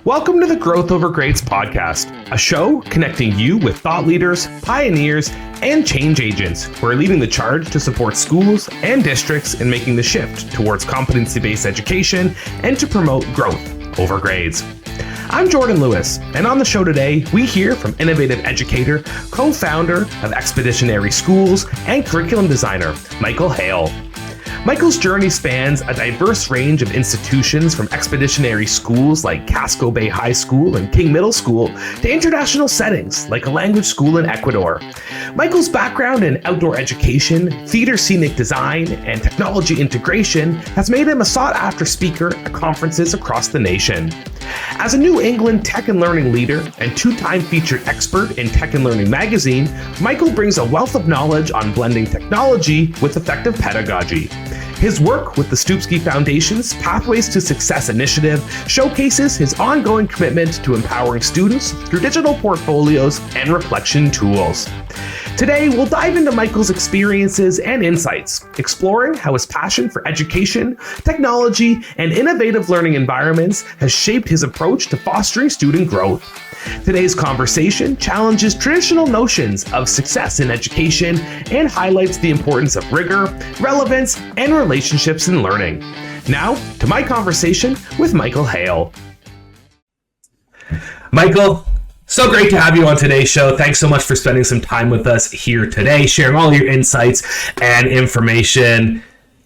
Welcome to the Growth Over Grades podcast, a show connecting you with thought leaders, pioneers, and change agents who are leading the charge to support schools and districts in making the shift towards competency-based education and to promote growth over grades. I'm Jordan Lewis, and on the show today, we hear from innovative educator, co-founder of Expeditionary Schools, and curriculum designer, Michael Hale. Michael's journey spans a diverse range of institutions from expeditionary schools like Casco Bay High School and King Middle School to international settings like a language school in Ecuador. Michael's background in outdoor education, theater scenic design, and technology integration has made him a sought-after speaker at conferences across the nation. As a New England tech and learning leader and two-time featured expert in Tech and Learning magazine, Michael brings a wealth of knowledge on blending technology with effective pedagogy. His work with the Stupski Foundation's Pathways to Success initiative showcases his ongoing commitment to empowering students through digital portfolios and reflection tools. Today, we'll dive into Michael's experiences and insights, exploring how his passion for education, technology, and innovative learning environments has shaped his approach to fostering student growth. Today's conversation challenges traditional notions of success in education and highlights the importance of rigor, relevance, and relationships in learning. Now, to my conversation with Michael Hale. Michael, so great to have you on today's show. Thanks so much for spending some time with us here today, sharing all your insights and information.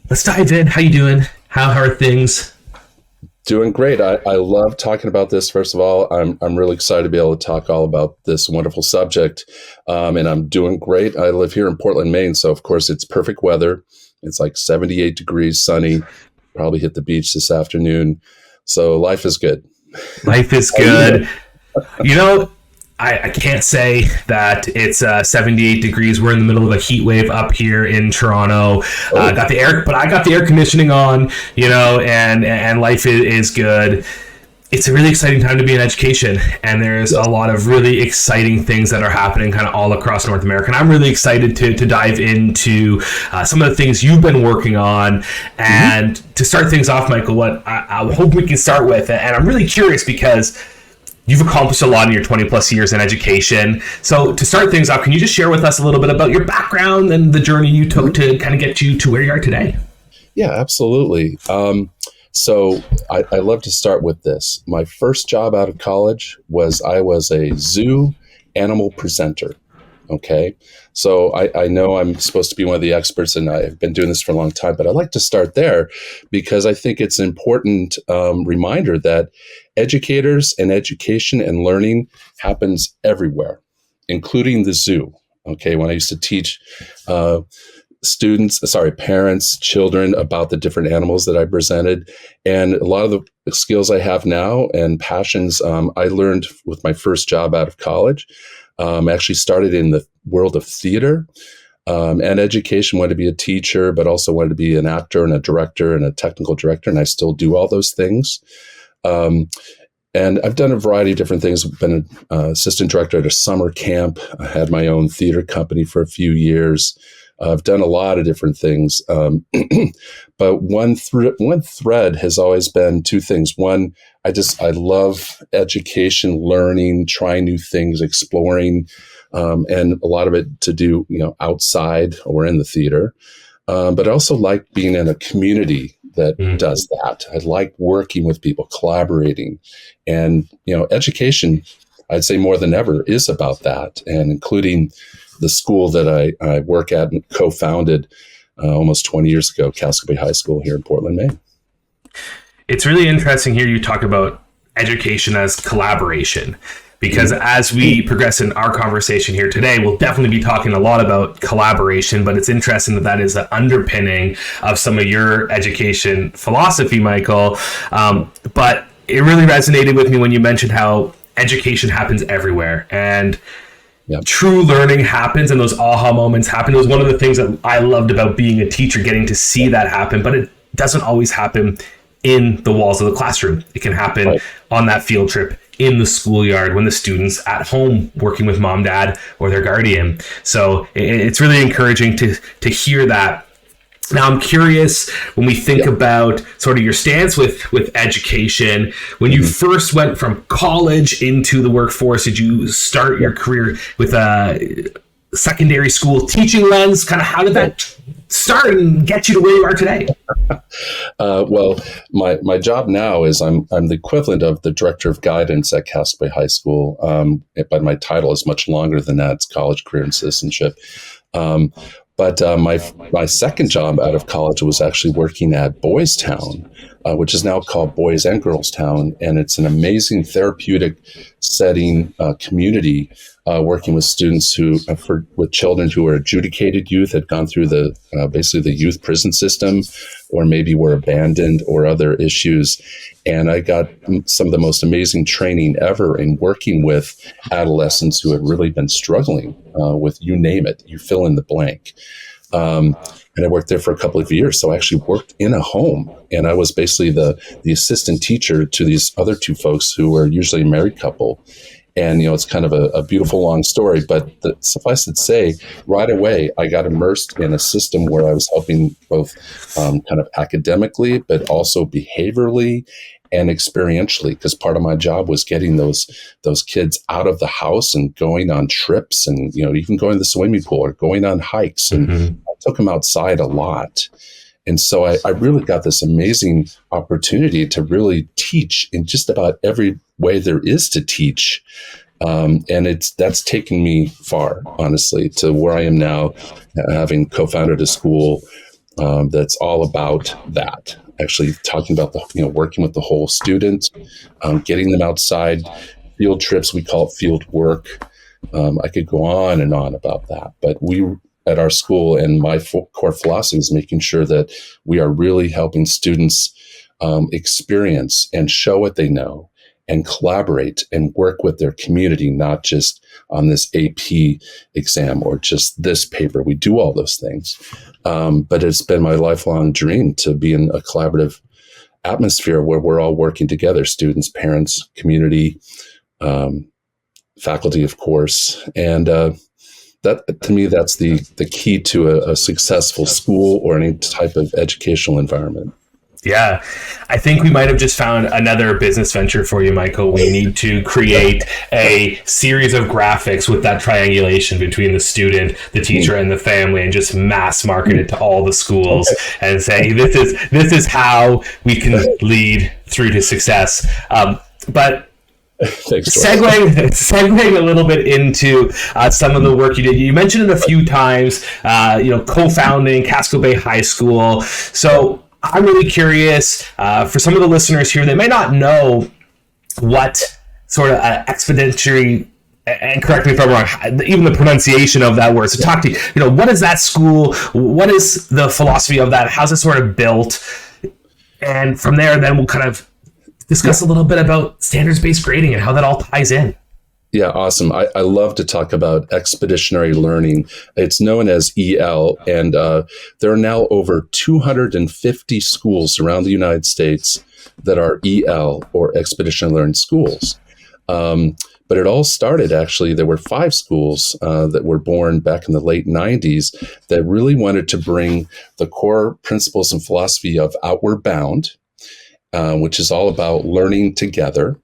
Let's dive in. How you doing? How are things? Doing great. I love talking about this. First of all, I'm really excited to be able to talk all about this wonderful subject. And I'm doing great. I live here in Portland, Maine. So of course it's perfect weather. It's like 78 degrees, sunny, probably hit the beach this afternoon. So life is good. Life is good. You know, I can't say that it's 78 degrees. We're in the middle of a heat wave up here in Toronto. I got the air conditioning on, you know, and life is good. It's a really exciting time to be in education, and there's a lot of really exciting things that are happening kind of all across North America. And I'm really excited to dive into some of the things you've been working on. And to start things off, Michael, what I hope we can start with, and I'm really curious because you've accomplished a lot in your 20 plus years in education. So to start things off, can you just share with us a little bit about your background and the journey you took to kind of get you to where you are today? Yeah, absolutely. So I love to start with this. My first job out of college was I was a zoo animal presenter. Okay. So I know I'm supposed to be one of the experts, and I've been doing this for a long time, but I'd like to start there because I think it's an important reminder that educators and education and learning happens everywhere, including the zoo. Okay. When I used to teach parents, children about the different animals that I presented, and a lot of the skills I have now and passions I learned with my first job out of college. Actually started in the world of theater and education, wanted to be a teacher, but also wanted to be an actor and a director and a technical director. And I still do all those things. And I've done a variety of different things. I've been an assistant director at a summer camp. I had my own theater company for a few years. I've done a lot of different things. But one thread has always been two things. One, I love education, learning, trying new things, exploring, and a lot of it to do, outside or in the theater. But I also like being in a community that does that. I like working with people, collaborating, and, education, I'd say more than ever is about that, and including the school that I work at and co-founded almost 20 years ago, Casco Bay High School here in Portland, Maine. It's really interesting here you talk about education as collaboration, because as we progress in our conversation here today, we'll definitely be talking a lot about collaboration, but it's interesting that is the underpinning of some of your education philosophy, Michael. But it really resonated with me when you mentioned how education happens everywhere, and true learning happens, and those aha moments happen. It was one of the things that I loved about being a teacher, getting to see that happen, but it doesn't always happen in the walls of the classroom. It can happen on that field trip, in the schoolyard, when the student's at home working with mom, dad, or their guardian. So it's really encouraging to hear that. Now, I'm curious, when we think about sort of your stance with education, when you first went from college into the workforce, did you start your career with a secondary school teaching lens? Kind of how did that start and get you to where you are today? Well, my job now is I'm the equivalent of the director of guidance at Casco Bay High School, but my title is much longer than that. It's college, career, and citizenship. But my second job out of college was actually working at Boys Town, which is now called Boys and Girls Town, and it's an amazing therapeutic setting community, working with students with children who are adjudicated youth, had gone through basically the youth prison system, or maybe were abandoned or other issues. And I got some of the most amazing training ever in working with adolescents who had really been struggling with, you name it, you fill in the blank. And I worked there for a couple of years. So I actually worked in a home, and I was basically the assistant teacher to these other two folks who were usually a married couple. And, it's kind of a beautiful long story, but suffice it to say, right away, I got immersed in a system where I was helping both kind of academically, but also behaviorally and experientially, because part of my job was getting those kids out of the house and going on trips, and, even going to the swimming pool or going on hikes. And I took them outside a lot. And so I really got this amazing opportunity to really teach in just about every way there is to teach. And that's taken me far, honestly, to where I am now, having co-founded a school that's all about that. Actually talking about working with the whole student, getting them outside, field trips, we call it field work. I could go on and on about that, but at our school, and my core philosophy is making sure that we are really helping students experience and show what they know, and collaborate and work with their community, not just on this AP exam or just this paper. We do all those things. But it's been my lifelong dream to be in a collaborative atmosphere where we're all working together, students, parents, community, faculty, of course. And that, to me, that's the key to a successful school or any type of educational environment. Yeah, I think we might have just found another business venture for you, Michael. We need to create a series of graphics with that triangulation between the student, the teacher, and the family, and just mass market it to all the schools and say, this is how we can lead through to success. But Thanks, segueing a little bit into some of the work you did. You mentioned it a few times, co-founding Casco Bay High School. So I'm really curious, for some of the listeners here, they may not know what sort of expeditionary, and correct me if I'm wrong, even the pronunciation of that word. So talk to you, what is that school? What is the philosophy of that? How's it sort of built? And from there, then we'll kind of discuss a little bit about standards-based grading and how that all ties in. Yeah, awesome. I love to talk about expeditionary learning. It's known as EL, and there are now over 250 schools around the United States that are EL, or expeditionary learning schools. But it all started, actually, there were 5 schools that were born back in the late 90s that really wanted to bring the core principles and philosophy of Outward Bound, which is all about learning together.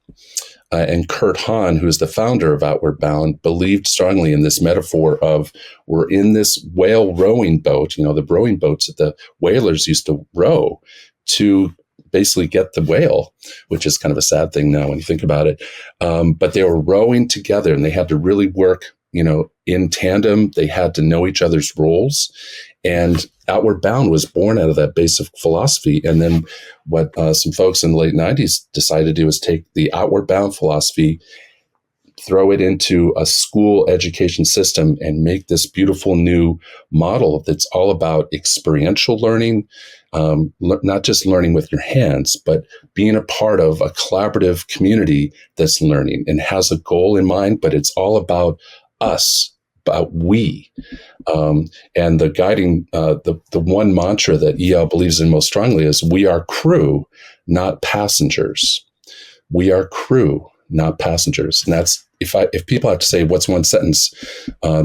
And Kurt Hahn, who's the founder of Outward Bound, believed strongly in this metaphor of we're in this whale rowing boat, the rowing boats that the whalers used to row to basically get the whale, which is kind of a sad thing now when you think about it. But they were rowing together, and they had to really work, in tandem. They had to know each other's roles. And Outward Bound was born out of that basic philosophy. And then what some folks in the late 90s decided to do is take the Outward Bound philosophy, throw it into a school education system, and make this beautiful new model that's all about experiential learning, not just learning with your hands, but being a part of a collaborative community that's learning and has a goal in mind, but it's all about us, about we. And the guiding, the one mantra that EL believes in most strongly is we are crew, not passengers. We are crew, not passengers. And that's, if people have to say what's one sentence,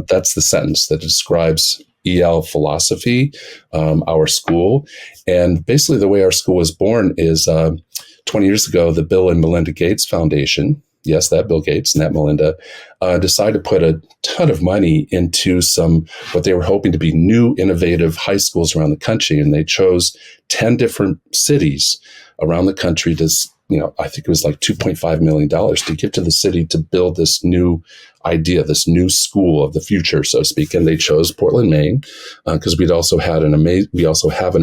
that's the sentence that describes EL philosophy, our school. And basically the way our school was born is 20 years ago, the Bill and Melinda Gates Foundation, yes, that Bill Gates and that Melinda, decided to put a ton of money into what they were hoping to be new, innovative high schools around the country. And they chose 10 different cities around the country to, I think it was like $2.5 million to give to the city to build this new idea, this new school of the future, so to speak. And they chose Portland, Maine, because we also have an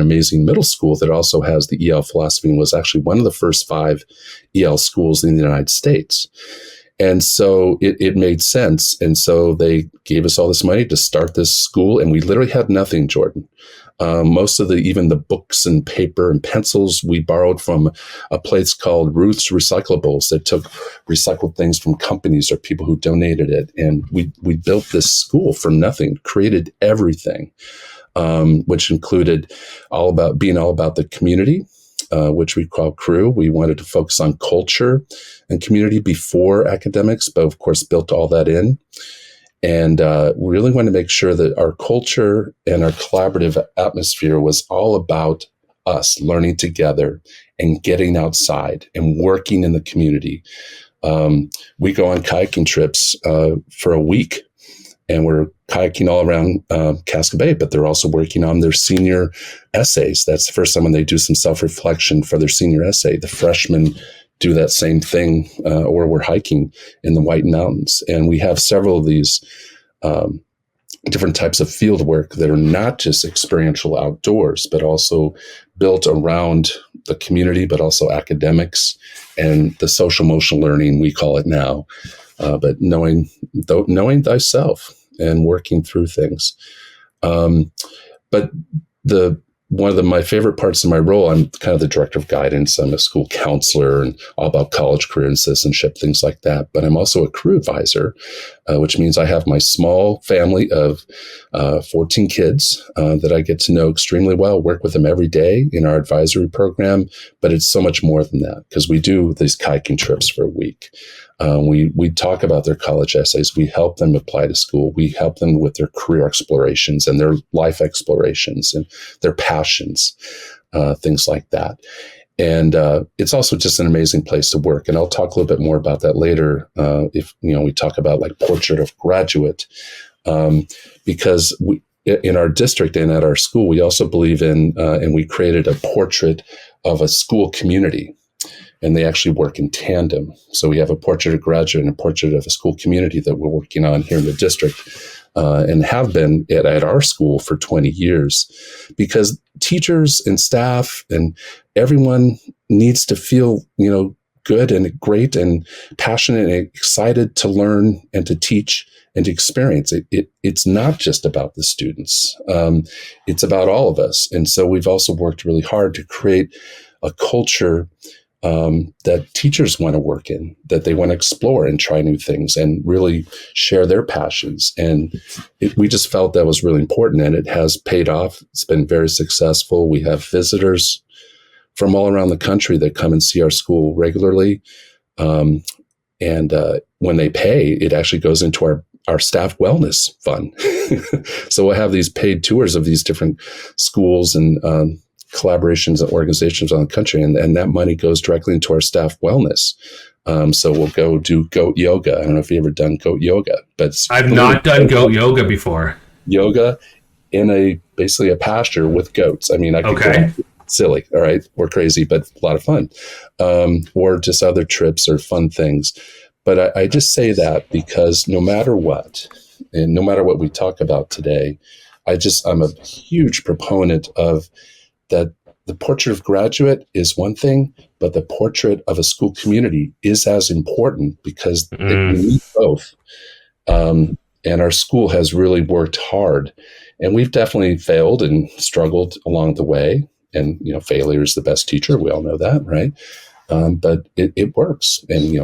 amazing middle school that also has the EL philosophy and was actually one of the first 5 EL schools in the United States. And so it made sense. And so they gave us all this money to start this school. And we literally had nothing, Jordan. Most of even the books and paper and pencils we borrowed from a place called Ruth's Recyclables that took recycled things from companies or people who donated it. And we built this school from nothing, created everything, which included being all about the community, which we call Crew. We wanted to focus on culture and community before academics, but of course built all that in. And we really wanted to make sure that our culture and our collaborative atmosphere was all about us learning together and getting outside and working in the community. We go on kayaking trips for a week, and we're kayaking all around Casco Bay, but they're also working on their senior essays. That's the first time when they do some self-reflection for their senior essay. The freshmen do that same thing, or we're hiking in the White Mountains. And we have several of these different types of field work that are not just experiential outdoors, but also built around the community, but also academics and the social emotional learning, we call it now, but knowing thyself and working through things. But one of my favorite parts of my role, I'm kind of the director of guidance. I'm a school counselor and all about college, career, and citizenship, things like that. But I'm also a career advisor, which means I have my small family of 14 kids that I get to know extremely well, work with them every day in our advisory program. But it's so much more than that because we do these kayaking trips for a week. We talk about their college essays. We help them apply to school. We help them with their career explorations and their life explorations and their passions, things like that. And it's also just an amazing place to work. And I'll talk a little bit more about that later if we talk about like portrait of graduate, because in our district and at our school, we also believe in, and we created a portrait of a school community. And they actually work in tandem. So we have a portrait of graduate and a portrait of a school community that we're working on here in the district and have been at our school for 20 years because teachers and staff and everyone needs to feel, good and great and passionate and excited to learn and to teach and to experience. It's not just about the students. It's about all of us. And so we've also worked really hard to create a culture that teachers want to work in, that they want to explore and try new things and really share their passions. And we just felt that was really important, and it has paid off. It's been very successful. We have visitors from all around the country that come and see our school regularly. And when they pay, it actually goes into our staff wellness fund. So we'll have these paid tours of these different schools and collaborations and organizations around the country, and that money goes directly into our staff wellness. So we'll go do goat yoga. I don't know if you've ever done goat yoga, but I've not done goat yoga before. Yoga in basically a pasture with goats. I mean, I could go silly. All right, we're crazy, but a lot of fun. Or just other trips or fun things. But I just say that because no matter what, and no matter what we talk about today, I'm a huge proponent of that. The portrait of graduate is one thing, but the portrait of a school community is as important because we need both. And our school has really worked hard, and we've definitely failed and struggled along the way. And, failure is the best teacher. We all know that, right? But it works. And,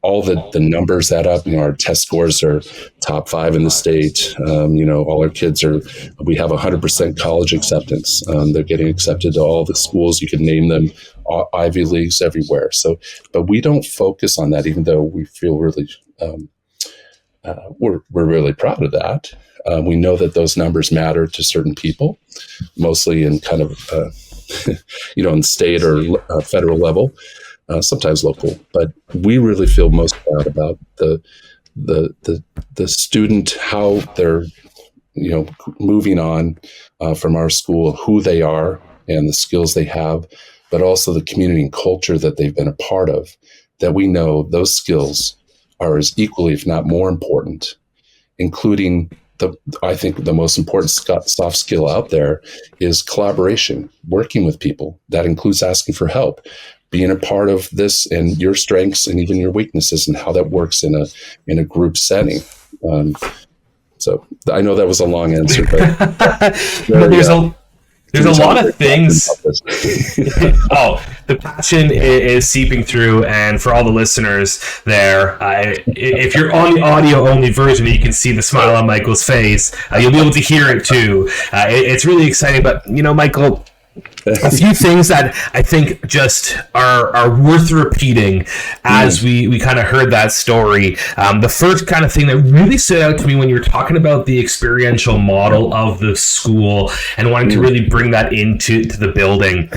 all the numbers add up. Our test scores are top 5 in the state. All our kids we have 100% college acceptance. They're getting accepted to all the schools. You can name them, Ivy Leagues everywhere. So, but we don't focus on that, even though we feel really, we're really proud of that. We know that those numbers matter to certain people, mostly in kind of, in state or federal level, sometimes local. But we really feel most proud about the student, how they're, moving on from our school, who they are and the skills they have, but also the community and culture that they've been a part of, that we know those skills are as equally, if not more important, including I think the most important soft skill out there is collaboration, working with people. That includes asking for help, being a part of this and your strengths and even your weaknesses and how that works in a group setting. So I know that was a long answer, but there's a lot of things. The passion is seeping through, and for all the listeners there, if you're on the audio only version, you can see the smile on Michael's face. You'll be able to hear it too. It's really exciting. But Michael, a few things that I think just are worth repeating as we kind of heard that story. The first kind of thing that really stood out to me when you were talking about the experiential model of the school and wanting to really bring that into the building.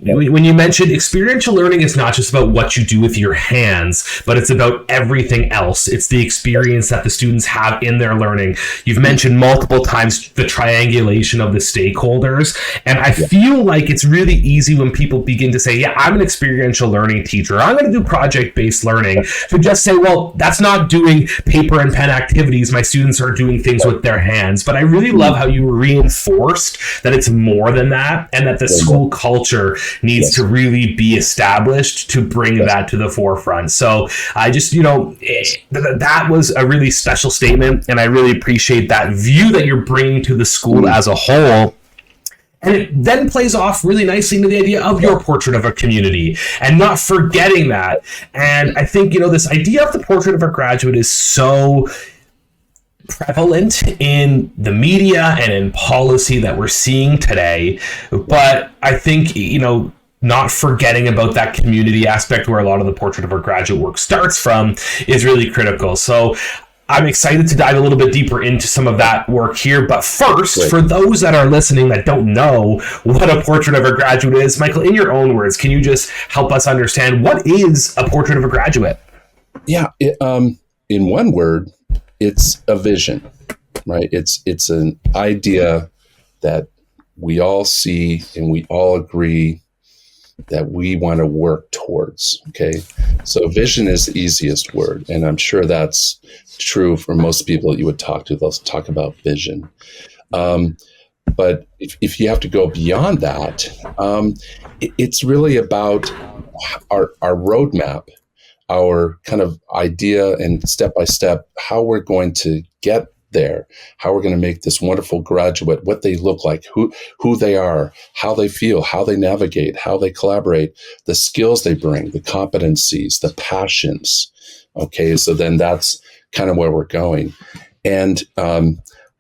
When you mentioned experiential learning is not just about what you do with your hands, but it's about everything else. It's the experience that the students have in their learning. You've mentioned multiple times the triangulation of the stakeholders, and I feel like it's really easy when people begin to say, yeah, I'm an experiential learning teacher, I'm going to do project-based learning, to just say, well, that's not doing paper and pen activities. My students are doing things with their hands. But I really love how you reinforced that it's more than that, and that the school culture needs to really be established to bring that to the forefront. So I just, that was a really special statement, and I really appreciate that view that you're bringing to the school as a whole. And it then plays off really nicely into the idea of your portrait of a community and not forgetting that. And I think, this idea of the portrait of a graduate is so prevalent in the media and in policy that we're seeing today. But I think, not forgetting about that community aspect where a lot of the portrait of a graduate work starts from is really critical. So I'm excited to dive a little bit deeper into some of that work here. But first, for those that are listening that don't know what a portrait of a graduate is, Michael, in your own words, can you just help us understand what is a portrait of a graduate? Yeah. In one word, it's a vision, right? It's an idea that we all see and we all agree that we want to work towards. Okay. So vision is the easiest word. And I'm sure that's true for most people that you would talk to. They'll talk about vision. But if you have to go beyond that, it's really about our roadmap, our kind of idea and step by step, how we're going to get there, how we're going to make this wonderful graduate, what they look like, who they are, how they feel, how they navigate, how they collaborate, the skills they bring, the competencies, the passions. Okay, so then that's kind of where we're going. And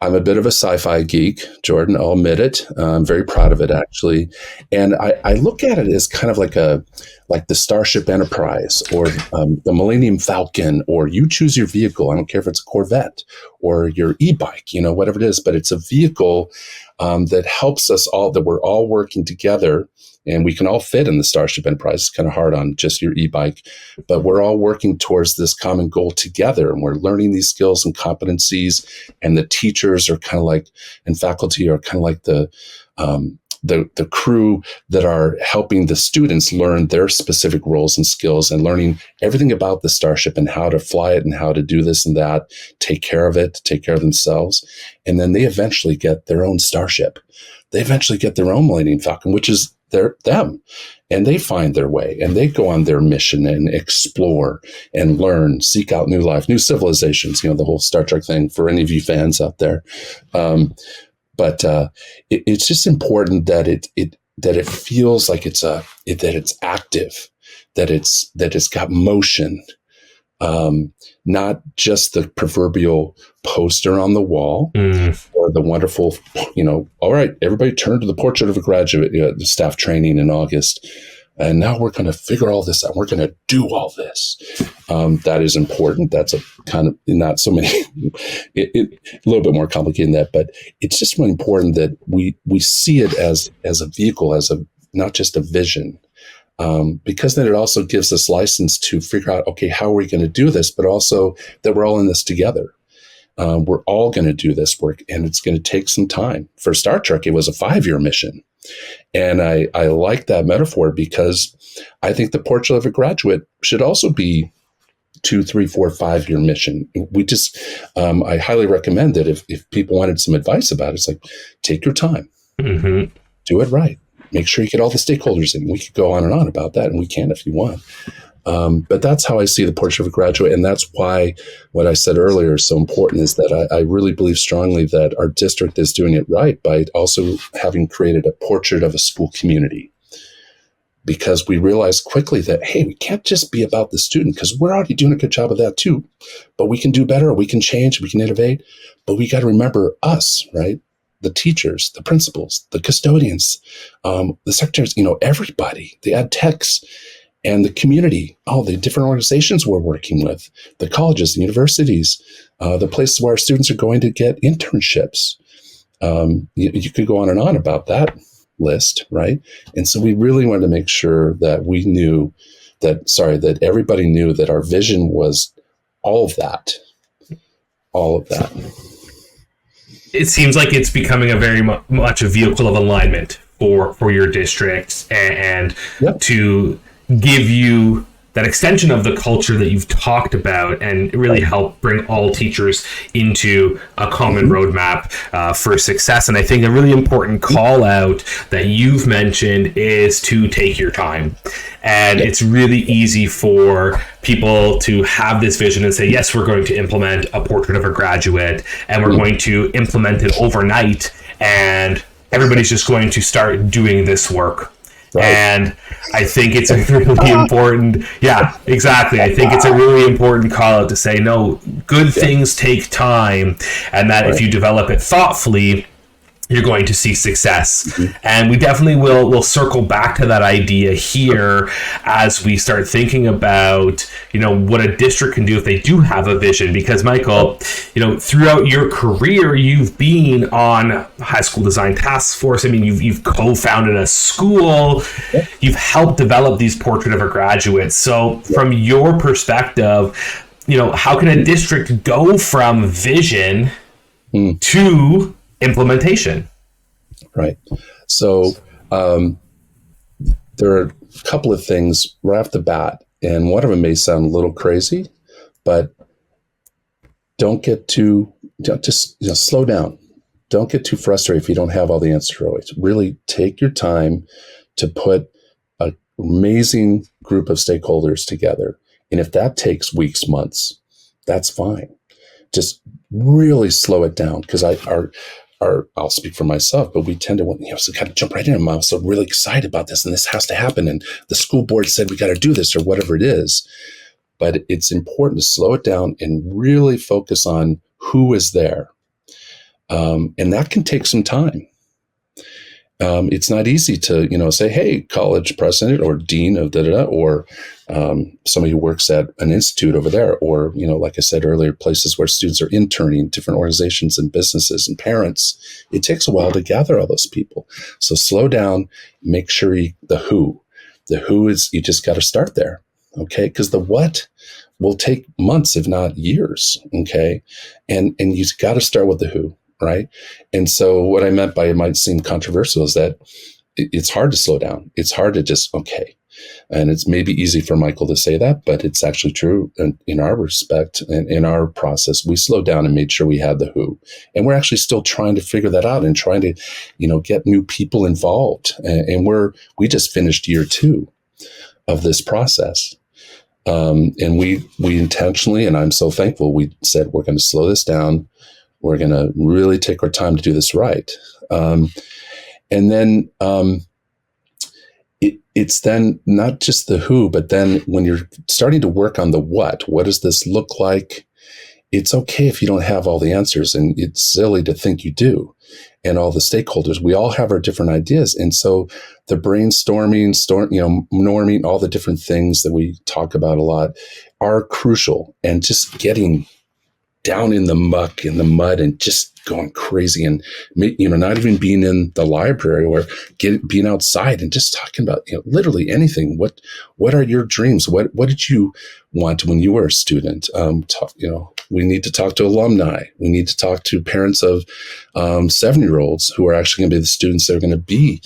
I'm a bit of a sci-fi geek, Jordan, I'll admit it. I'm very proud of it, actually. And I look at it as kind of like the Starship Enterprise or the Millennium Falcon, or you choose your vehicle. I don't care if it's a Corvette or your e-bike, whatever it is, but it's a vehicle that helps us all, that we're all working together. And we can all fit in the Starship Enterprise. It's kind of hard on just your e-bike, but we're all working towards this common goal together. And we're learning these skills and competencies. And the teachers are kind of like, and faculty are kind of like the crew that are helping the students learn their specific roles and skills, and learning everything about the Starship and how to fly it and how to do this and that, take care of it, take care of themselves. And then they eventually get their own Starship. They eventually get their own Millennium Falcon, which is them, and they find their way and they go on their mission and explore and learn, seek out new life, new civilizations, the whole Star Trek thing for any of you fans out there. But it's just important that it feels like that it's active, that it's got motion, not just the proverbial poster on the wall or the wonderful, all right, everybody turn to the portrait of a graduate, the staff training in August. And now we're going to figure all this out. We're going to do all this. That is important. That's a kind of not so many, a little bit more complicated than that, but it's just really important that we see it as a vehicle, not just a vision. Because then it also gives us license to figure out, okay, how are we going to do this? But also that we're all in this together. We're all going to do this work, and it's going to take some time. For Star Trek, it was a 5-year mission. And I like that metaphor because I think the portrait of a graduate should also be 2, 3, 4, 5-year mission. I highly recommend that if people wanted some advice about it, it's like, take your time, do it right. Make sure you get all the stakeholders in. We could go on and on about that, and we can if you want. But that's how I see the portrait of a graduate. And that's why what I said earlier is so important, is that I really believe strongly that our district is doing it right by also having created a portrait of a school community. Because we realized quickly that, hey, we can't just be about the student, because we're already doing a good job of that too. But we can do better, we can change, we can innovate. But we got to remember us, right? The teachers, the principals, the custodians, the secretaries, everybody, the ed techs, and the community, all the different organizations we're working with, the colleges, the universities, the places where our students are going to get internships. You could go on and on about that list, right? And so we really wanted to make sure that that everybody knew that our vision was all of that. It seems like it's becoming a very much a vehicle of alignment for your districts, and Yep. to give you that extension of the culture that you've talked about, and really help bring all teachers into a common roadmap for success. And I think a really important call out that you've mentioned is to take your time. And it's really easy for people to have this vision and say, yes, we're going to implement a portrait of a graduate, and we're going to implement it overnight, and everybody's just going to start doing this work. Right. And I think it's a really important, exactly. I think it's a really important call out to say, no, good things take time, and that if you develop it thoughtfully, you're going to see success. And we definitely will circle back to that idea here as we start thinking about, what a district can do if they do have a vision. Because Michael, throughout your career, you've been on high school design task force. I mean, you've co-founded a school, you've helped develop these portrait of a graduate. So from your perspective, how can a district go from vision to implementation? Right. So there are a couple of things right off the bat, and one of them may sound a little crazy, but just slow down. Don't get too frustrated if you don't have all the answers always. Really take your time to put an amazing group of stakeholders together. And if that takes weeks, months, that's fine. Just really slow it down, because I'll speak for myself, but we tend to so kind of jump right in. I'm also really excited about this, and this has to happen, and the school board said we got to do this, or whatever it is. But it's important to slow it down and really focus on who is there, and that can take some time. It's not easy to say, hey, college president or dean of or somebody who works at an institute over there, or like I said earlier, places where students are interning, different organizations and businesses and parents. It takes a while to gather all those people. So slow down, make sure the who is, you just got to start there. Okay. Because the what will take months, if not years. Okay. And you got to start with the who. Right. And so what I meant by it might seem controversial is that it's hard to slow down. It's hard to just, okay. And it's maybe easy for Michael to say that, but it's actually true in our respect and in our process. We slowed down and made sure we had the who. And we're actually still trying to figure that out and trying to, get new people involved. And we just finished year 2 of this process. And we intentionally, and I'm so thankful, we said, we're going to slow this down. We're going to really take our time to do this right. And then it's then not just the who, but then when you're starting to work on the what does this look like? It's okay if you don't have all the answers, and it's silly to think you do. and all the stakeholders, we all have our different ideas. And so the brainstorming, norming, all the different things that we talk about a lot are crucial. And just getting down in the muck, in the mud, and just going crazy, and not even being in the library, or being outside and just talking about literally anything. What are your dreams? What did you want when you were a student? We need to talk to alumni. We need to talk to parents of 7-year-olds who are actually going to be the students that are going to be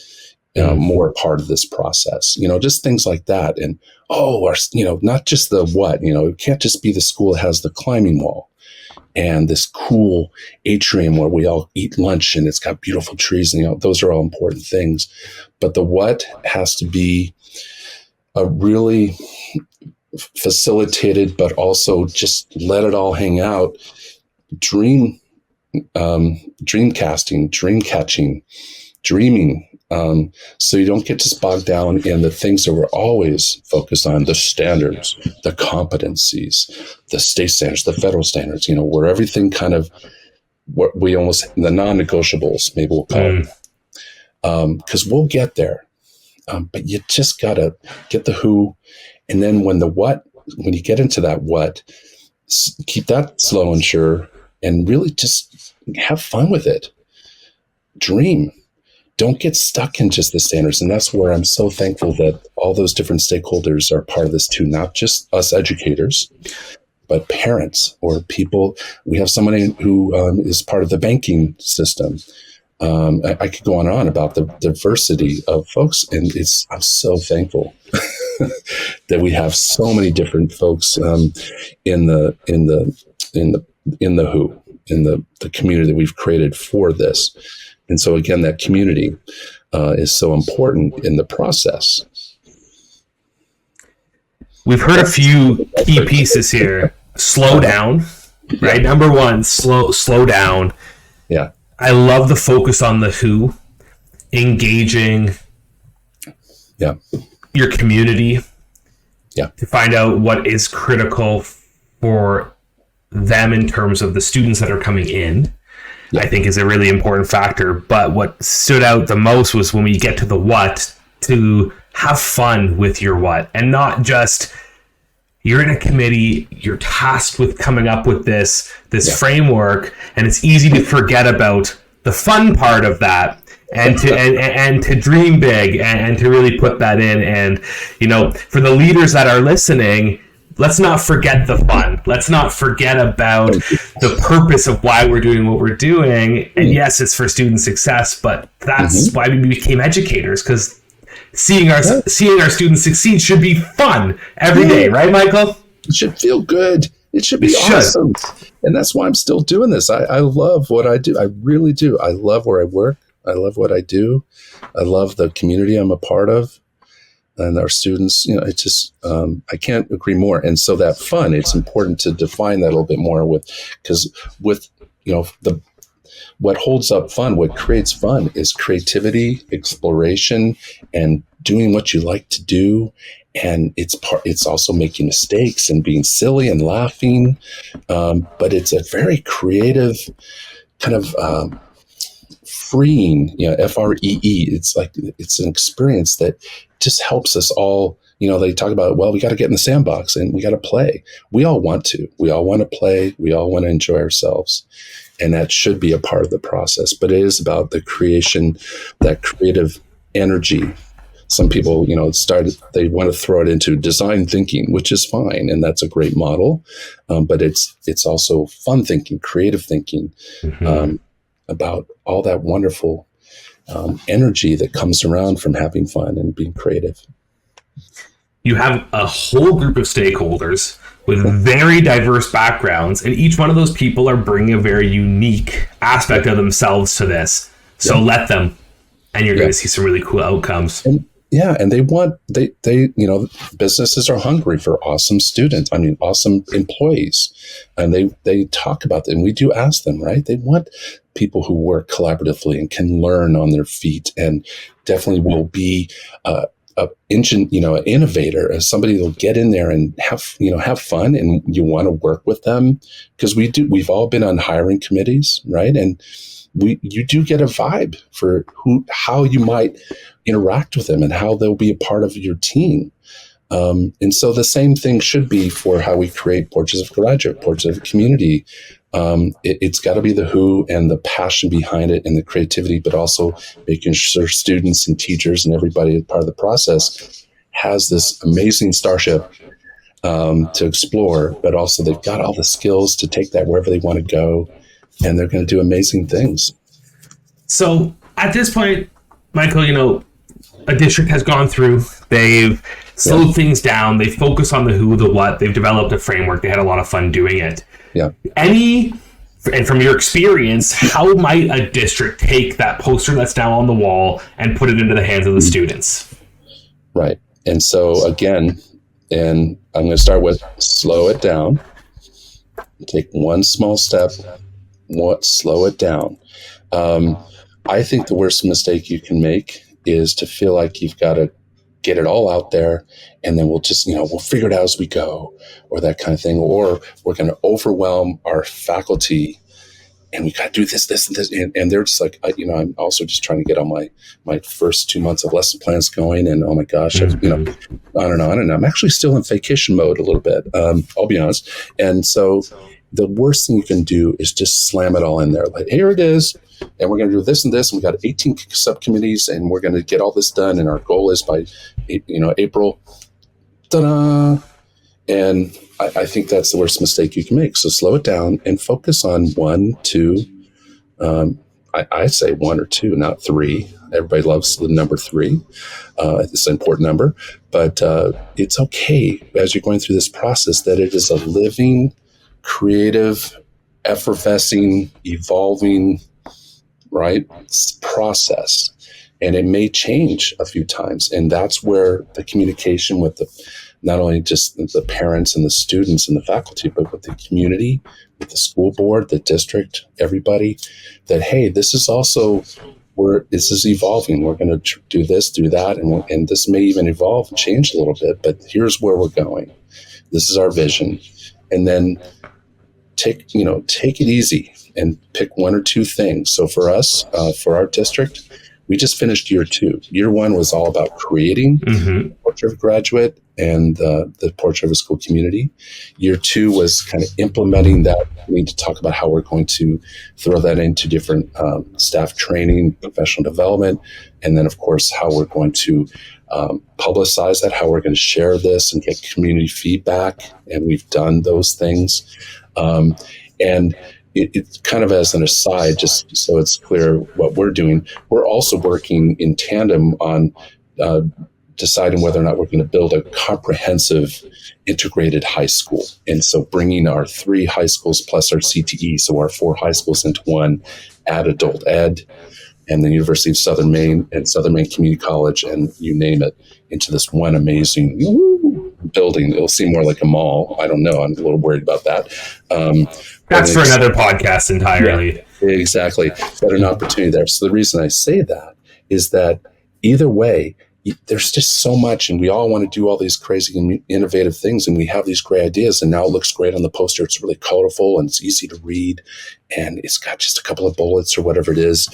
more part of this process. Just things like that. And not just the what. It can't just be the school that has the climbing wall and this cool atrium where we all eat lunch and it's got beautiful trees, and those are all important things. But the what has to be a really facilitated, but also just let it all hang out, dream casting, dream catching, dreaming. So you don't get just bogged down in the things that we're always focused on, the standards, the competencies, the state standards, the federal standards, where everything kind of, what we almost, the non-negotiables, maybe we'll call it, because we'll get there. But you just got to get the who. And then when you get into that what, keep that slow and sure, and really just have fun with it. Dream. Don't get stuck in just the standards. And that's where I'm so thankful that all those different stakeholders are part of this too, not just us educators, but parents or people. We have somebody who is part of the banking system. I could go on and on about the diversity of folks, and I'm so thankful that we have so many different folks in the community that we've created for this. And so again, that community is so important in the process. We've heard a few key pieces here. Slow down, right? Number one, slow down. Yeah. I love the focus on the who, engaging your community to find out what is critical for them in terms of the students that are coming in. I think is a really important factor. But what stood out the most was when we get to the what, to have fun with your what, and not just you're in a committee, you're tasked with coming up with this framework, and it's easy to forget about the fun part of that and to dream big and to really put that in. And for the leaders that are listening, let's not forget the fun. Let's not forget about the purpose of why we're doing what we're doing. And yes, it's for student success, but that's why we became educators, because seeing our students succeed should be fun every day, right, Michael? It should feel good. It should be awesome. And that's why I'm still doing this. I love what I do. I really do. I love where I work. I love what I do. I love the community I'm a part of. And our students, it's just, I can't agree more. And so that fun, it's important to define that a little bit more because what holds up fun, what creates fun is creativity, exploration, and doing what you like to do. And it's also making mistakes and being silly and laughing. But it's a very creative kind of, freeing, FREE. It's like, it's an experience that just helps us all. They talk about, we got to get in the sandbox and we got to play. We all want to play. We all want to enjoy ourselves. And that should be a part of the process, but it is about the creation, that creative energy. Some people, they want to throw it into design thinking, which is fine. And that's a great model. But it's also fun thinking, creative thinking, about all that wonderful energy that comes around from having fun and being creative. You have a whole group of stakeholders with very diverse backgrounds, and each one of those people are bringing a very unique aspect of themselves to this. So let them, and you're going to see some really cool outcomes. And they businesses are hungry for awesome students. I mean, awesome employees. And they talk about them. We do ask them, right? They want people who work collaboratively and can learn on their feet and definitely will be an innovator, as somebody that'll get in there and have fun, and you want to work with them, because we've all been on hiring committees, right? And you do get a vibe for how you might interact with them and how they'll be a part of your team. And so the same thing should be for how we create portraits of graduate, portraits of community. It's got to be the who and the passion behind it and the creativity, but also making sure students and teachers and everybody as part of the process has this amazing starship to explore, but also they've got all the skills to take that wherever they want to go, and they're going to do amazing things. So at this point, Michael, a district has gone through, they've slowed things down, they focus on the who, the what, they've developed a framework, they had a lot of fun doing it. Yeah. And from your experience, how might a district take that poster that's down on the wall and put it into the hands of the students? Right. And so again, and I'm going to start with slow it down. Take one small step, slow it down. I think the worst mistake you can make is to feel like you've got to get it all out there, and then we'll just, we'll figure it out as we go, or that kind of thing. Or we're going to overwhelm our faculty, and we got to do this, and this. And they're just like, I'm also just trying to get on my first 2 months of lesson plans going. And oh my gosh, on and on. And I'm actually still in vacation mode a little bit. I'll be honest. And so the worst thing you can do is just slam it all in there. Like, here it is. And we're going to do this and this. And we got 18 subcommittees, and we're going to get all this done. And our goal is by, April. Ta-da! And I think that's the worst mistake you can make. So slow it down and focus on 1, 2. I say 1 or 2, not 3. Everybody loves the number 3. It's an important number. But it's okay as you're going through this process that it is a living, creative, effervescing, evolving, right, process. And it may change a few times. And that's where the communication with not only just the parents and the students and the faculty, but with the community, with the school board, the district, everybody, that, hey, this is also this is evolving. We're going to do this, do that. And this may even evolve and change a little bit, but here's where we're going. This is our vision. And then take it easy and pick 1 or 2 things. So for us, for our district, we just finished year 2. Year 1 was all about creating the portrait of a graduate and the portrait of a school community. Year 2 was kind of implementing that. We need to talk about how we're going to throw that into different staff training, professional development, and then, of course, how we're going to publicize that, how we're going to share this and get community feedback. And we've done those things. And it's kind of as an aside, just so it's clear what we're doing, we're also working in tandem on deciding whether or not we're going to build a comprehensive integrated high school. And so bringing our 3 high schools plus our CTE, so our 4 high schools into one, add adult ed, and the University of Southern Maine and Southern Maine Community College, and you name it, into this one amazing building. It'll seem more like a mall. I don't know. I'm a little worried about that. That's for another podcast entirely. Yeah, exactly. But an opportunity there. So the reason I say that is that either way, there's just so much, and we all want to do all these crazy and innovative things, and we have these great ideas, and now it looks great on the poster. It's really colorful, and it's easy to read, and it's got just a couple of bullets or whatever it is.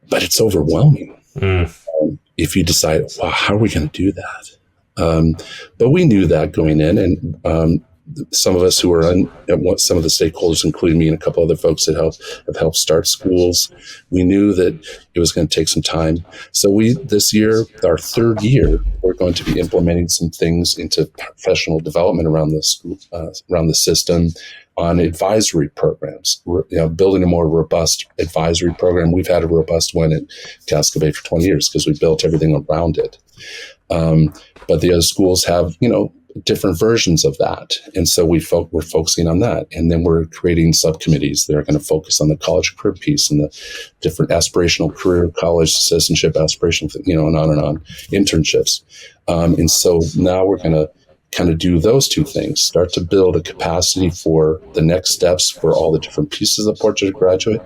But it's overwhelming if you decide, wow, how are we going to do that? But we knew that going in, and some of us who are some of the stakeholders, including me and a couple other folks that have helped start schools, we knew that it was going to take some time. So this year, our 3rd year, we're going to be implementing some things into professional development around the school, around the system, on advisory programs. We're building a more robust advisory program. We've had a robust one at Casco Bay for 20 years because we built everything around it. But the other schools have, different versions of that. And so we're focusing on that. And then we're creating subcommittees that are going to focus on the college career piece and the different aspirational career, college citizenship, aspirational, and on, internships. And so now we're going to kind of do those 2 things, start to build a capacity for the next steps for all the different pieces of Portrait of Graduate,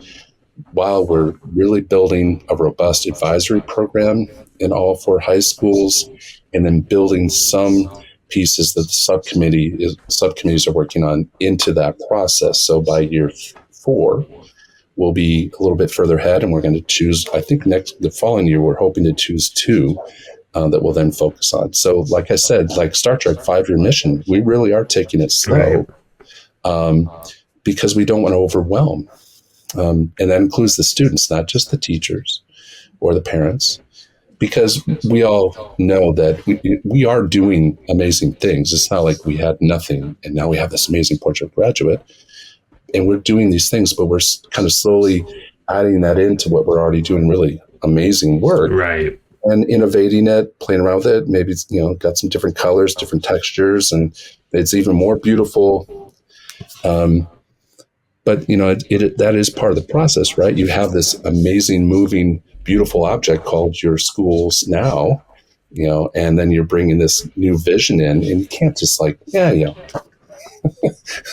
while we're really building a robust advisory program in all 4 high schools, and then building some pieces that the subcommittees are working on into that process. So by year 4, we'll be a little bit further ahead, and we're going to choose, I think the following year, we're hoping to choose 2 that we'll then focus on. So like I said, like Star Trek 5-year mission, we really are taking it slow, because we don't want to overwhelm. And that includes the students, not just the teachers or the parents, because we all know that we are doing amazing things. It's not like we had nothing and now we have this amazing portrait graduate, and we're doing these things, but we're kind of slowly adding that into what we're already doing, really amazing work. Right. And innovating it, playing around with it. Maybe it's, got some different colors, different textures, and it's even more beautiful. But that is part of the process, right? You have this amazing, moving, beautiful object called your schools now, and then you're bringing this new vision in, and you can't just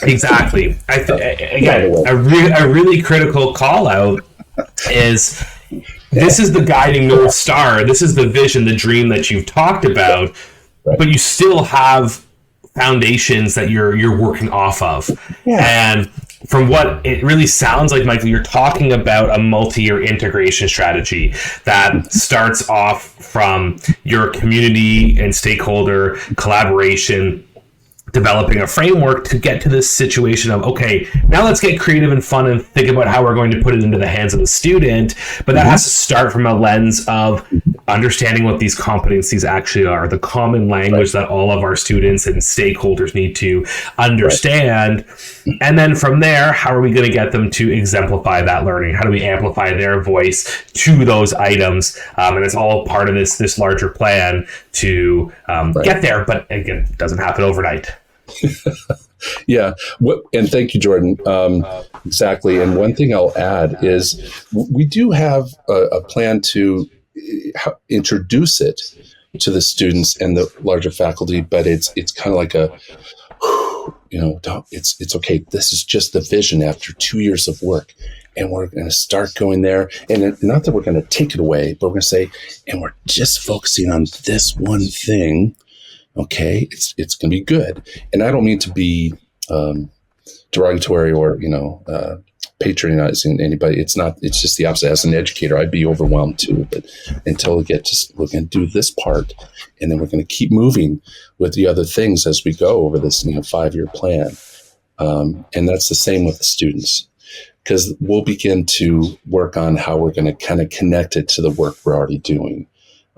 Exactly. Again, a really critical call out is, this is the guiding North Star. This is the vision, the dream that you've talked about, right. But you still have foundations that you're working off of. Yeah. And from what it really sounds like, Michael, you're talking about a multi-year integration strategy that starts off from your community and stakeholder collaboration, developing a framework to get to this situation of, okay, now let's get creative and fun and think about how we're going to put it into the hands of the student. But that has to start from a lens of understanding what these competencies actually are, the common language that all of our students and stakeholders need to understand. And then from there, how are we going to get them to exemplify that learning? How do we amplify their voice to those items? And it's all part of this larger plan to get there. But again, it doesn't happen overnight. Yeah. And thank you, Jordan. Exactly. And one thing I'll add is we do have a plan to introduce it to the students and the larger faculty, but it's kind of like it's okay. This is just the vision after 2 years of work, and we're going to start going there. And not that we're going to take it away, but we're going to say, and we're just focusing on this one thing. Okay, it's going to be good. And I don't mean to be derogatory or patronizing anybody. It's not. It's just the opposite. As an educator, I'd be overwhelmed too. But until we're going to do this part, and then we're going to keep moving with the other things as we go over this 5-year plan. And that's the same with the students, because we'll begin to work on how we're going to kind of connect it to the work we're already doing.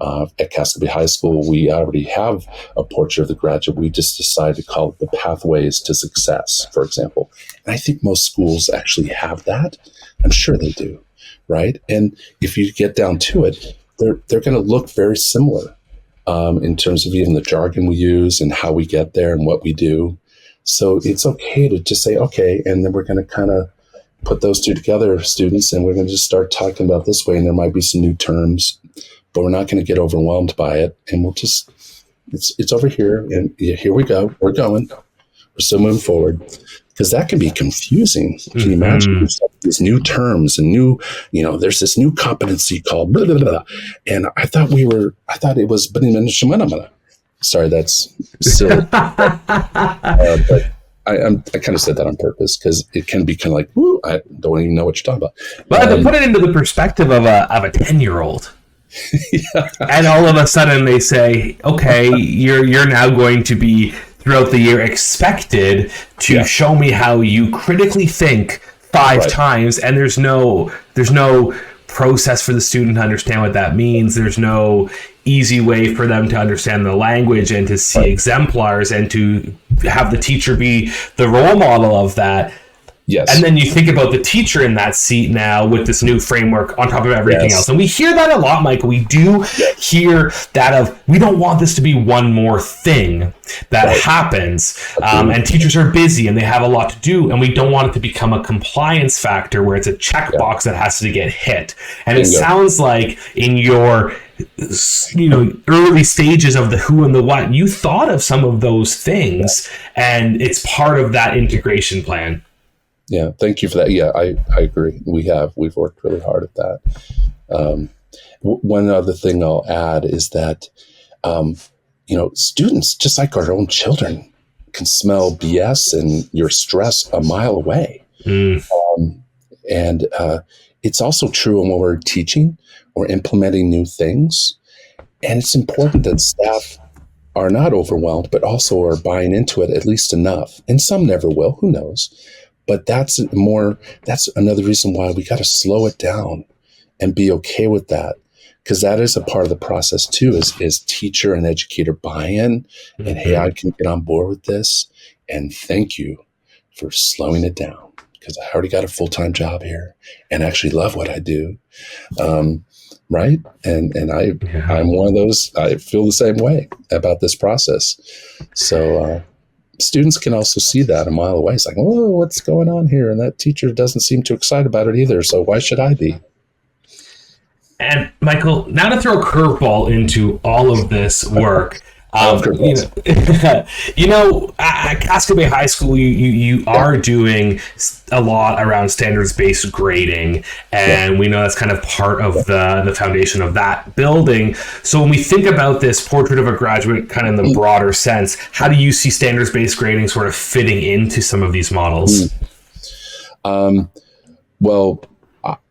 At Cascade High School, we already have a portrait of the graduate. We just decided to call it the Pathways to Success, for example. And I think most schools actually have that. I'm sure they do, right? And if you get down to it, they're going to look very similar in terms of even the jargon we use and how we get there and what we do. So it's okay to just say, okay, and then we're going to kind of put those two together, students, and we're going to just start talking about this way. And there might be some new terms, but we're not going to get overwhelmed by it. And we'll just, it's over here, and here we go. We're going. We're still moving forward, because that can be confusing. Can you imagine these new terms and new, there's this new competency called blah, blah, blah. And I thought it was, sorry, that's silly. But I kind of said that on purpose, because it can be kind of like, woo, I don't even know what you're talking about. But put it into the perspective of a 10-year-old. Yeah. And all of a sudden they say, okay, you're now going to be throughout the year expected to show me how you critically think 5 times, and there's no process for the student to understand what that means. There's no easy way for them to understand the language and to see exemplars and to have the teacher be the role model of that. Yes. And then you think about the teacher in that seat now with this new framework on top of everything else. And we hear that a lot, Michael. We do hear that we don't want this to be one more thing that happens. And teachers are busy and they have a lot to do. And we don't want it to become a compliance factor where it's a checkbox that has to get hit. And it sounds like in your early stages of the who and the what, you thought of some of those things, and it's part of that integration plan. Yeah. Thank you for that. Yeah, I agree. We've worked really hard at that. One other thing I'll add is that, students, just like our own children, can smell BS and your stress a mile away. Mm. And it's also true when we're teaching or implementing new things. And it's important that staff are not overwhelmed, but also are buying into it at least enough. And some never will, who knows? But that's another reason why we got to slow it down and be okay with that. Because that is a part of the process too, is teacher and educator buy-in. And hey, I can get on board with this. And thank you for slowing it down, because I already got a full-time job here and actually love what I do. Right. And I'm one of those, I feel the same way about this process. So students can also see that a mile away. It's like, oh, what's going on here? And that teacher doesn't seem too excited about it either. So why should I be? And Michael, now to throw a curveball into all of this work. At Casco Bay High School, you are doing a lot around standards-based grading, and we know that's kind of part of the foundation of that building. So when we think about this portrait of a graduate kind of in the broader sense, how do you see standards-based grading sort of fitting into some of these models? Well,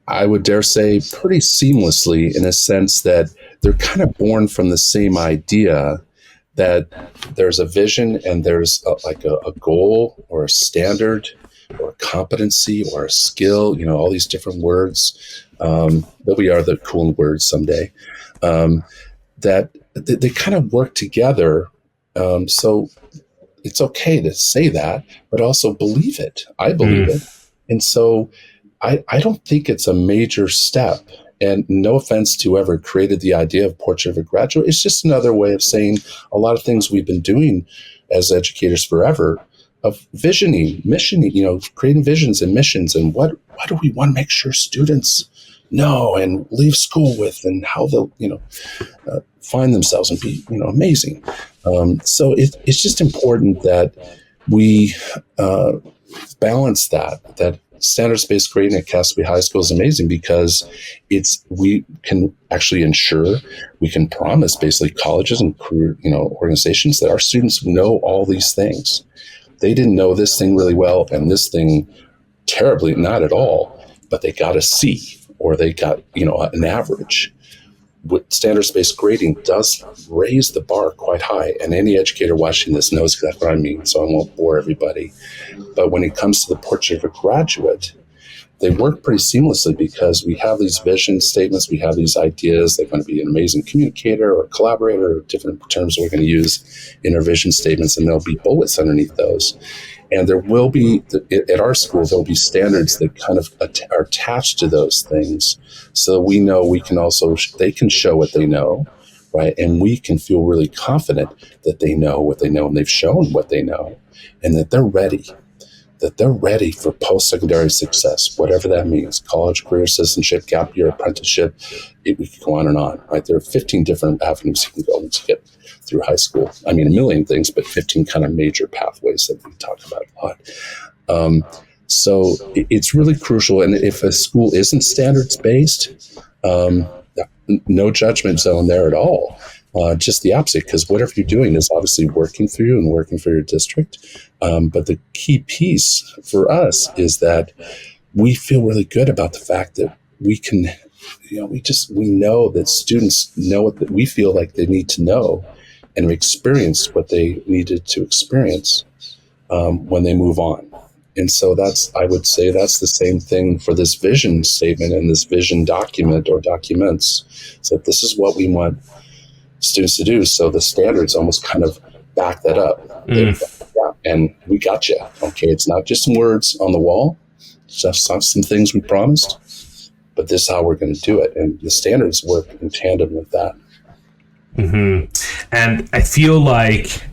I would dare say pretty seamlessly, in a sense that they're kind of born from the same idea that there's a vision and there's a goal or a standard or a competency or a skill, all these different words, that we are the cool words someday, that they kind of work together. So it's okay to say that, but also believe it. I believe it. And so I don't think it's a major step. And no offense to whoever created the idea of Portrait of a Graduate, it's just another way of saying a lot of things we've been doing as educators forever, of visioning, missioning, creating visions and missions, and what do we want to make sure students know and leave school with, and how they'll find themselves and be amazing. So it's just important that we balance that. Standards-based grading at Casco Bay High School is amazing because we can actually ensure, we can promise basically colleges and career organizations that our students know all these things. They didn't know this thing really well and this thing terribly, not at all, but they got a C or they got an average. What standards-based grading does raise the bar quite high, and any educator watching this knows exactly what I mean, so I won't bore everybody. But when it comes to the Portrait of a Graduate, they work pretty seamlessly because we have these vision statements, we have these ideas. They're going to be an amazing communicator or collaborator, or different terms we're going to use in our vision statements, and there'll be bullets underneath those. And there will be, at our school, there'll be standards that kind of are attached to those things. So we know they can show what they know, right? And we can feel really confident that they know what they know and they've shown what they know, and that they're ready for post-secondary success, whatever that means: college, career, citizenship, gap year, apprenticeship. We could go on and on, right? There are 15 different avenues you can go to get through high school. I mean, a million things, but 15 kind of major pathways that we talk about a lot. So it's really crucial. And if a school isn't standards-based, no judgment zone there at all. Just the opposite, because whatever you're doing is obviously working for you and working for your district. But the key piece for us is that we feel really good about the fact that we can, we know that students know what we feel like they need to know and experience what they needed to experience when they move on. And so I would say that's the same thing for this vision statement and this vision document or documents. So this is what we want students to do. So the standards almost kind of back that up. And we got you. Okay, it's not just some words on the wall. It's just some things we promised, but this is how we're going to do it. And the standards work in tandem with that. And I feel like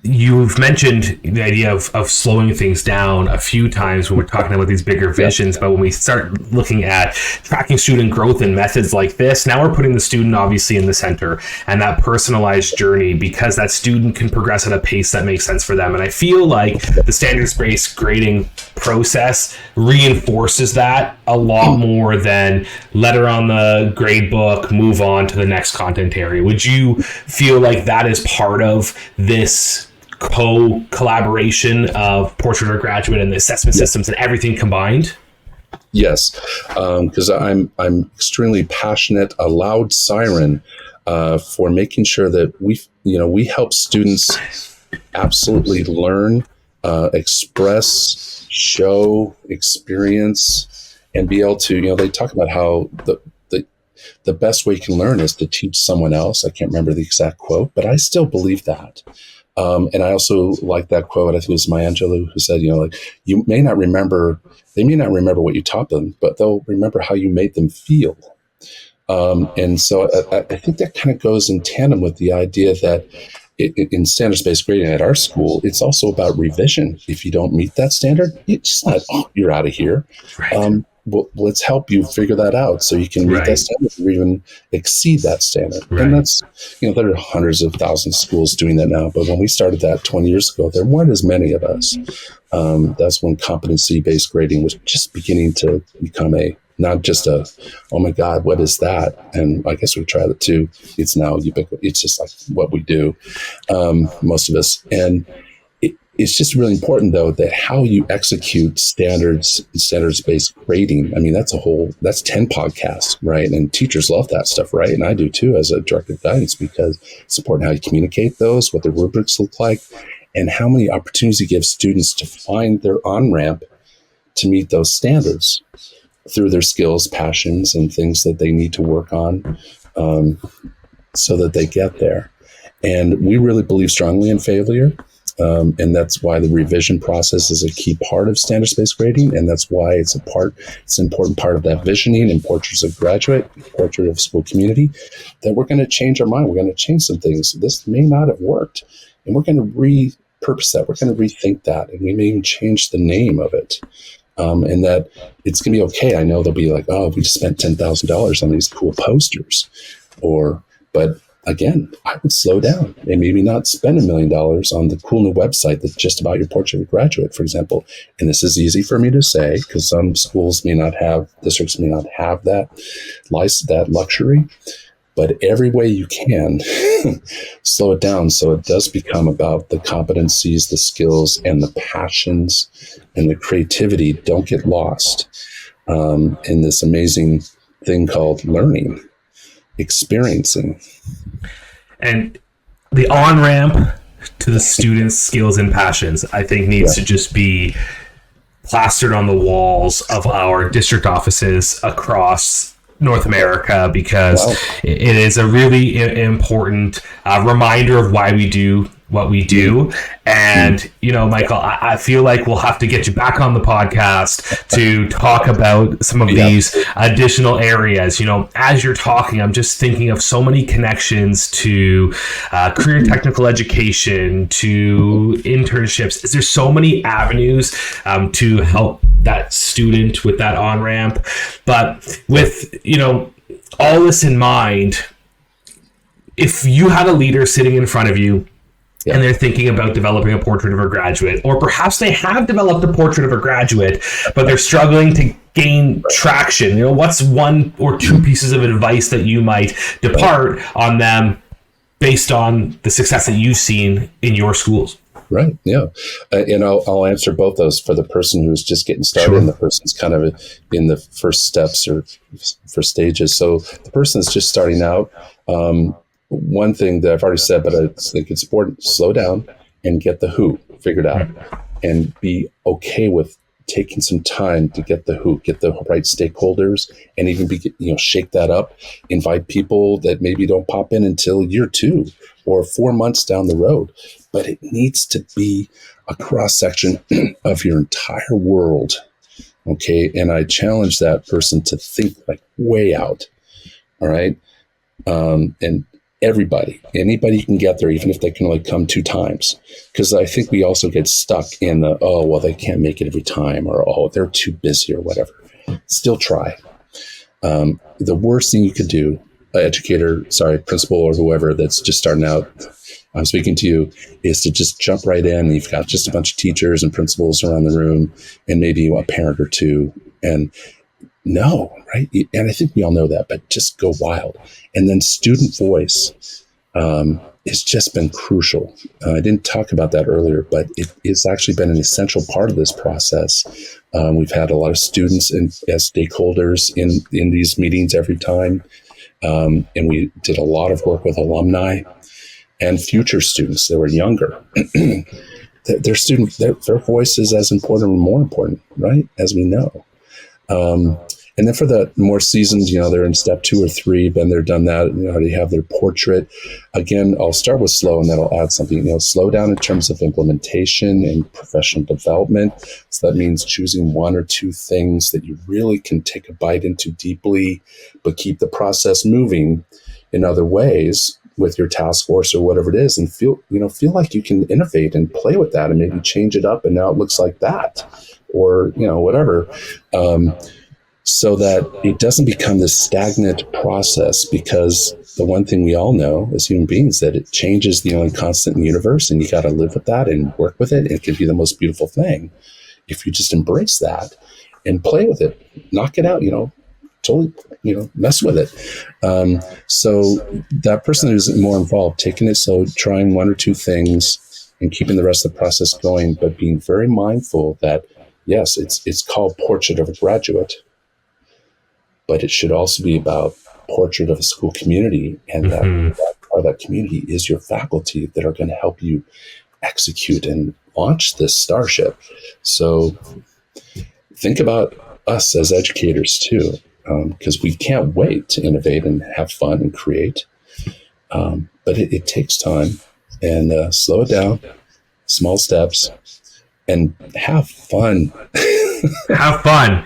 you've mentioned the idea of slowing things down a few times when we're talking about these bigger visions, but when we start looking at tracking student growth in methods like this, now we're putting the student obviously in the center and that personalized journey, because that student can progress at a pace that makes sense for them. And I feel like the standards-based grading process reinforces that a lot more than letter on the grade book, move on to the next content area. Would you feel like that is part of this collaboration of Portrait of a Graduate and the assessment systems and everything combined? Yes, because I'm extremely passionate, a loud siren for making sure that we help students absolutely learn, express, show, experience, and be able to. They talk about how the best way you can learn is to teach someone else. I can't remember the exact quote, but I still believe that. And I also like that quote. I think it was Maya Angelou who said, they may not remember what you taught them, but they'll remember how you made them feel. And so I think that kind of goes in tandem with the idea that in standards-based grading at our school, it's also about revision. If you don't meet that standard, it's not, you're out of here. Right. Well, let's help you figure that out so you can meet that standard or even exceed that standard. Right. And that's, there are hundreds of thousands of schools doing that now. But when we started that 20 years ago, there weren't as many of us. That's when competency-based grading was just beginning to become not just oh my God, what is that? And I guess we tried it too. It's now ubiquitous. It's just like what we do, most of us. And it's just really important, though, that how you execute standards-based grading. I mean, that's 10 podcasts, right? And teachers love that stuff, right? And I do too, as a director of guidance, because it's important how you communicate those, what the rubrics look like, and how many opportunities you give students to find their on-ramp to meet those standards through their skills, passions, and things that they need to work on, so that they get there. And we really believe strongly in failure. And that's why the revision process is a key part of standards-based grading. And that's why it's an important part of that visioning and Portraits of Graduate, Portrait of School Community, that we're going to change our mind. We're going to change some things. This may not have worked. And we're going to repurpose that. We're going to rethink that. And we may even change the name of it. And that it's going to be okay. I know they'll be like, oh, we just spent $10,000 on these cool posters. But again, I would slow down and maybe not spend $1 million on the cool new website that's just about your Portrait of a Graduate, for example. And this is easy for me to say because some districts may not have that luxury. But every way you can, slow it down so it does become about the competencies, the skills, and the passions and the creativity don't get lost in this amazing thing called learning, experiencing. And the on-ramp to the students' skills and passions, I think, needs to just be plastered on the walls of our district offices across North America, because it is a really important reminder of why we do what we do. And, Michael, I feel like we'll have to get you back on the podcast to talk about some of these additional areas. As you're talking, I'm just thinking of so many connections to career technical education, to internships. There's so many avenues to help that student with that on-ramp. But with, all this in mind, if you had a leader sitting in front of you and they're thinking about developing a Portrait of a Graduate, or perhaps they have developed a Portrait of a Graduate, but they're struggling to gain traction, what's one or two pieces of advice that you might depart on them based on the success that you've seen in your schools? Right. Yeah. And I'll answer both those for the person who's just getting started and the person's kind of in the first steps or first stages. So the person that's just starting out, one thing that I've already said, but I think it's important, slow down and get the who figured out and be okay with taking some time to get the who, get the right stakeholders, and even shake that up, invite people that maybe don't pop in until year 2 or 4 months down the road. But it needs to be a cross-section of your entire world. Okay. And I challenge that person to think like way out. All right. And anybody can get there, even if they can only come 2 times. Because I think we also get stuck in the, oh, well, they can't make it every time, or, oh, they're too busy or whatever. Still try. The worst thing you could do, principal or whoever that's just starting out, I'm speaking to you, is to just jump right in. You've got just a bunch of teachers and principals around the room and maybe a parent or two. And no, right? And I think we all know that, but just go wild. And then student voice has just been crucial. I didn't talk about that earlier, but it's actually been an essential part of this process. We've had a lot of students as stakeholders in these meetings every time. And we did a lot of work with alumni and future students that were younger. Their voice is as important or more important, right? As we know. And then for the more seasoned, they're in step 2 or 3, been there, done that, they have their portrait. Again, I'll start with slow and then I'll add something, slow down in terms of implementation and professional development. So that means choosing 1 or 2 things that you really can take a bite into deeply, but keep the process moving in other ways with your task force or whatever it is, and feel like you can innovate and play with that and maybe change it up. And now it looks like that, or, whatever. So that it doesn't become this stagnant process, because the one thing we all know as human beings, that it change is the only constant in the universe, and you got to live with that and work with it. It can be the most beautiful thing if you just embrace that and play with it, knock it out, totally, mess with it. So that person who's more involved, taking it, so trying 1 or 2 things and keeping the rest of the process going, but being very mindful that, yes, it's called Portrait of a Graduate, but it should also be about portrait of a school community, and that part of that community is your faculty that are going to help you execute and launch this starship. So think about us as educators too, because we can't wait to innovate and have fun and create. But it takes time, and slow it down, small steps, and have fun. Have fun.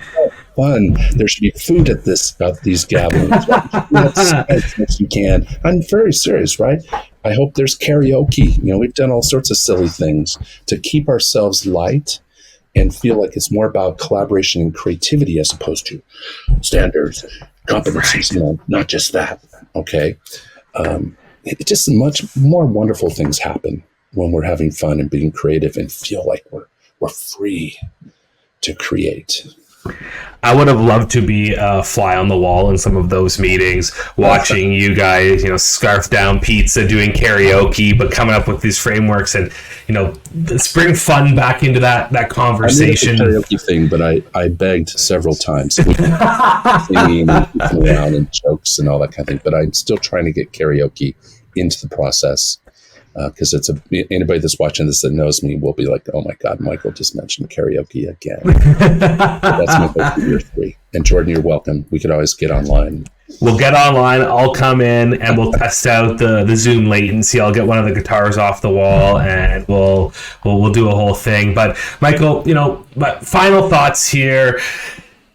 There should be food at these gatherings. As much as you can. I'm very serious, right? I hope there's karaoke. We've done all sorts of silly things to keep ourselves light and feel like it's more about collaboration and creativity as opposed to standards, competencies. Not just that. Okay, it just much more wonderful things happen when we're having fun and being creative and feel like we're free to create. I would have loved to be a fly on the wall in some of those meetings, watching you guys, scarf down pizza, doing karaoke, but coming up with these frameworks and, let's bring fun back into that conversation. I did the karaoke thing, but I begged several times, singing and around and jokes and all that kind of thing. But I'm still trying to get karaoke into the process. Because anybody that's watching this that knows me will be like, oh my God, Michael just mentioned karaoke again. That's my goal for year 3. And Jordan, you're welcome. We could always get online. We'll get online. I'll come in and we'll test out the Zoom latency. I'll get one of the guitars off the wall and we'll do a whole thing. But Michael, my final thoughts here.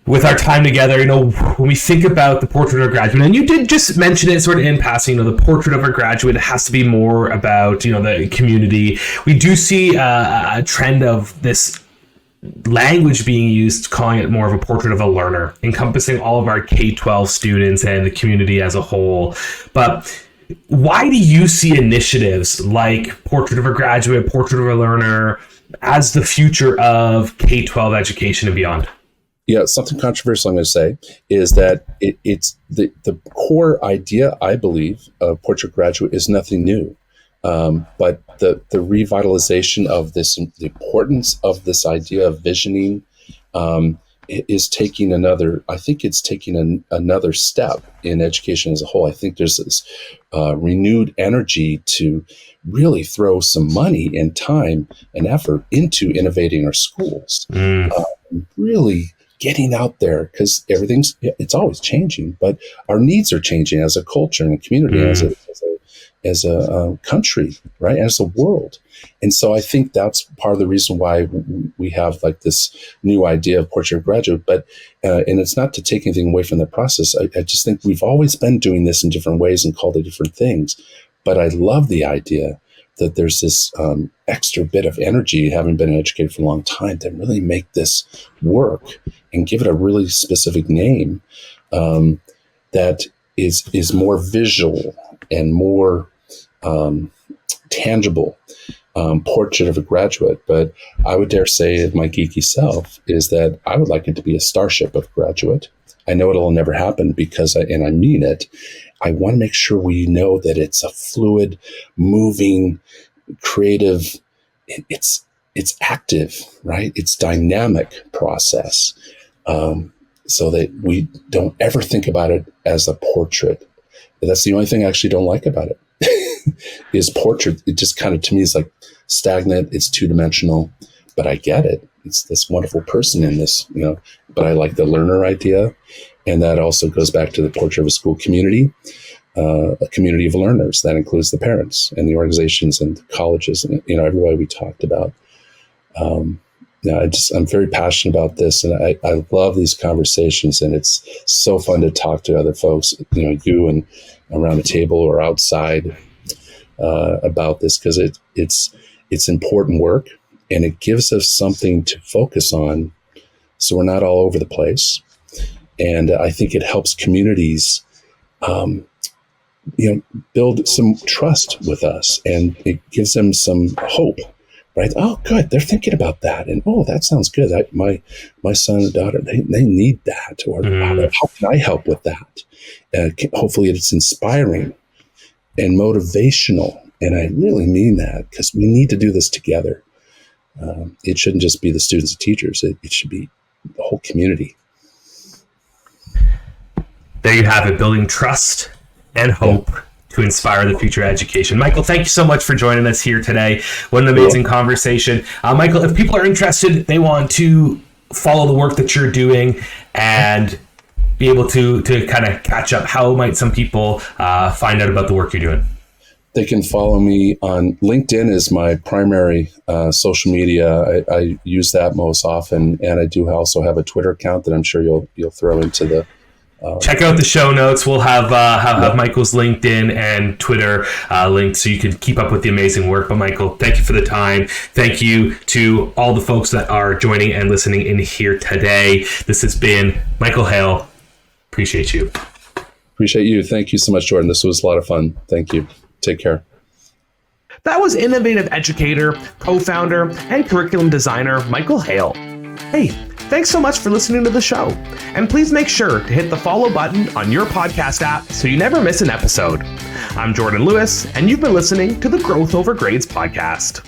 With our time together, when we think about the portrait of a graduate, and you did just mention it sort of in passing, the portrait of a graduate has to be more about, the community. We do see a trend of this language being used, calling it more of a portrait of a learner, encompassing all of our K-12 students and the community as a whole. But why do you see initiatives like Portrait of a Graduate, Portrait of a Learner as the future of K-12 education and beyond? Yeah, something controversial I'm going to say is that it's the core idea, I believe, of Portrait Graduate is nothing new. But the revitalization of this, the importance of this idea of visioning is taking another step in education as a whole. I think there's this renewed energy to really throw some money and time and effort into innovating our schools. Really getting out there, because it's always changing, but our needs are changing as a culture and a community, as a country, right? As a world. And so I think that's part of the reason why we have like this new idea of Portrait of Graduate. But and it's not to take anything away from the process. I just think we've always been doing this in different ways and called it different things. But I love the idea that there's this extra bit of energy, having been an educator for a long time, to really make this work and give it a really specific name that is more visual and more tangible. Portrait of a Graduate. But I would dare say, my geeky self, is that I would like it to be a starship of graduate. I know it'll never happen because, and I mean it, I want to make sure we know that it's a fluid, moving, creative, it's active, right? It's dynamic process. So that we don't ever think about it as a portrait. But that's the only thing I actually don't like about it. Is portrait. It just kind of, to me, is like stagnant. It's two-dimensional, but I get it. It's this wonderful person in this, but I like the learner idea. And that also goes back to the Portrait of a School community, a community of learners. That includes the parents and the organizations and the colleges and, everybody we talked about. I'm very passionate about this, and I love these conversations, and it's so fun to talk to other folks, you and around the table or outside about this, because it's important work, and it gives us something to focus on, so we're not all over the place. And I think it helps communities, build some trust with us, and it gives them some hope. Right? Oh, good. They're thinking about that. And, oh, that sounds good. My son and daughter, they need that. Or how can I help with that? Hopefully it's inspiring and motivational. And I really mean that, because we need to do this together. It shouldn't just be the students and teachers. It should be the whole community. There you have it, building trust and hope. Yeah. To inspire the future education. Michael, thank you so much for joining us here today. What an amazing conversation. Michael, if people are interested, they want to follow the work that you're doing and be able to kind of catch up, how might some people find out about the work you're doing? They can follow me on LinkedIn is my primary social media. I use that most often, and I do also have a Twitter account that I'm sure you'll throw into the check out the show notes. We'll have Michael's LinkedIn and Twitter linked so you can keep up with the amazing work. But Michael, thank you for the time. Thank you to all the folks that are joining and listening in here today. This has been Michael Hale. Appreciate you. Appreciate you. Thank you so much, Jordan. This was a lot of fun. Thank you. Take care. That was innovative educator, co-founder, and curriculum designer Michael Hale. Hey, thanks so much for listening to the show. And please make sure to hit the follow button on your podcast app so you never miss an episode. I'm Jordan Lewis, and you've been listening to the Growth Over Grades podcast.